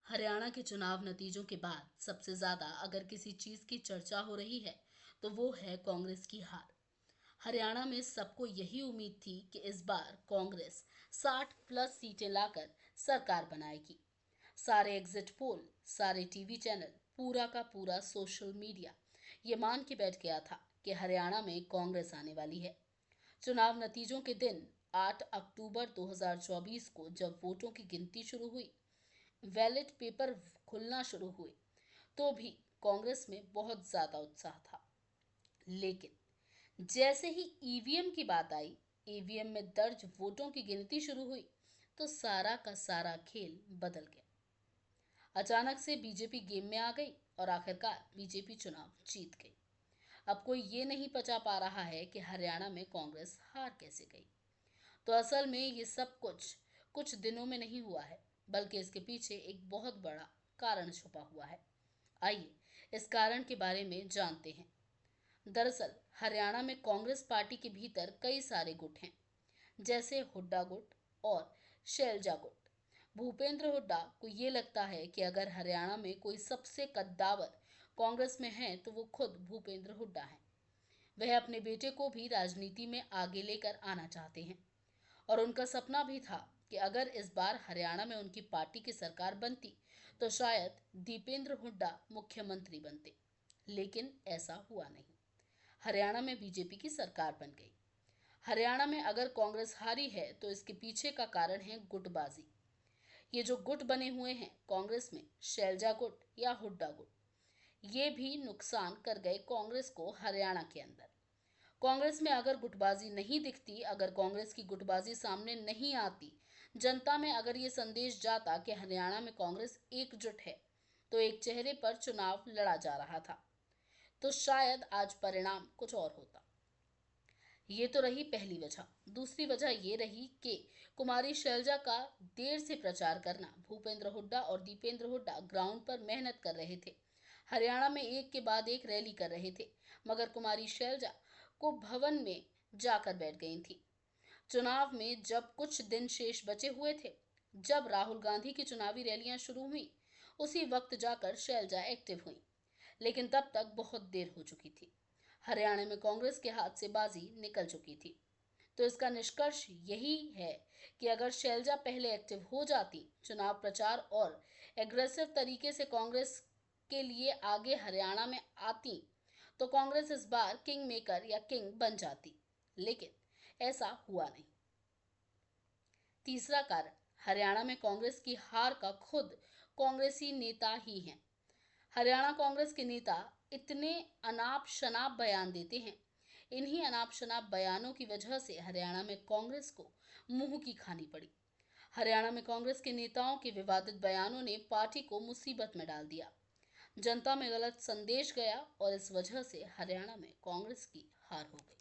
हरियाणा के चुनाव नतीजों के बाद सबसे ज्यादा अगर किसी चीज की चर्चा हो रही है तो वो है कांग्रेस की हार। हरियाणा में सबको यही उम्मीद थी कि इस बार कांग्रेस 60 प्लस सीटें लाकर सरकार बनाएगी। सारे एग्जिट पोल, सारे टीवी चैनल, पूरा का पूरा सोशल मीडिया ये मान के बैठ गया था कि हरियाणा में कांग्रेस आने वाली है। चुनाव नतीजों के दिन 8 अक्टूबर 2024 को जब वोटों की गिनती शुरू हुई, बैलेट पेपर खुलना शुरू हुए, तो भी कांग्रेस में बहुत ज्यादा उत्साह था। लेकिन जैसे ही ईवीएम की बात आई, ईवीएम में दर्ज वोटों की गिनती शुरू हुई, तो सारा का सारा खेल बदल गया। अचानक से बीजेपी गेम में आ गई और आखिरकार बीजेपी चुनाव जीत गई। अब कोई ये नहीं पचा पा रहा है कि हरियाणा में कांग्रेस हार कैसे गई। तो असल में ये सब कुछ कुछ दिनों में नहीं हुआ है, बल्कि इसके पीछे एक बहुत बड़ा कारण छुपा हुआ है। आइए इस कारण के बारे में जानते हैं। दरअसल हरियाणा में कांग्रेस पार्टी के भीतर कई सारे गुट हैं, जैसे हुड्डा गुट और शैलजा गुट। भूपेंद्र हुड्डा को ये लगता है कि अगर हरियाणा में कोई सबसे कद्दावर कांग्रेस में है तो वो खुद भूपेंद्र हुड्डा हैं। वह अपने बेटे को भी राजनीति में आगे लेकर आना चाहते हैं और उनका सपना भी था कि अगर इस बार हरियाणा में उनकी पार्टी की सरकार बनती तो शायद दीपेंद्र हुड्डा मुख्यमंत्री बनते। लेकिन ऐसा हुआ नहीं। हरियाणा में बीजेपी की सरकार बन गई। हरियाणा में अगर कांग्रेस हारी है तो इसके पीछे का कारण है गुटबाजी। ये जो गुट बने हुए हैं कांग्रेस में, शैलजा गुट या हुड्डा गुट, ये भी नुकसान कर गए कांग्रेस को हरियाणा के अंदर। कांग्रेस में अगर गुटबाजी नहीं दिखती, अगर कांग्रेस की गुटबाजी सामने नहीं आती, जनता में अगर ये संदेश जाता कि हरियाणा में कांग्रेस एकजुट है, तो एक चेहरे पर चुनाव लड़ा जा रहा था, तो शायद आज परिणाम कुछ और होता। ये तो रही पहली वजह। दूसरी वजह ये रही कि कुमारी शैलजा का देर से प्रचार करना। भूपेंद्र हुड्डा और दीपेंद्र हुड्डा ग्राउंड पर मेहनत कर रहे थे, हरियाणा में एक के बाद एक रैली कर रहे थे, मगर कुमारी शैलजा को भवन में जाकर बैठ गई थी। चुनाव में जब कुछ दिन शेष बचे हुए थे, जब राहुल गांधी की चुनावी रैलियां शुरू हुई, उसी वक्त जाकर शैलजा एक्टिव हुई। लेकिन तब तक बहुत देर हो चुकी थी। हरियाणा में कांग्रेस के हाथ से बाजी निकल चुकी थी। तो इसका निष्कर्ष यही है कि अगर शैलजा पहले एक्टिव हो जाती, चुनाव प्रचार और एग्रेसिव तरीके से कांग्रेस के लिए आगे हरियाणा में आती, तो कांग्रेस इस बार किंग मेकर या किंग बन जाती। लेकिन ऐसा हुआ नहीं। तीसरा कारण, हरियाणा में कांग्रेस की हार का खुद कांग्रेसी नेता ही हैं। हरियाणा कांग्रेस के नेता इतने अनाप शनाप बयान देते हैं। इन्हीं अनाप शनाप बयानों की वजह से हरियाणा में कांग्रेस को मुंह की खानी पड़ी। हरियाणा में कांग्रेस के नेताओं के विवादित बयानों ने पार्टी को मुसीबत में डाल दिया। जनता में गलत संदेश गया और इस वजह से हरियाणा में कांग्रेस की हार हो गई।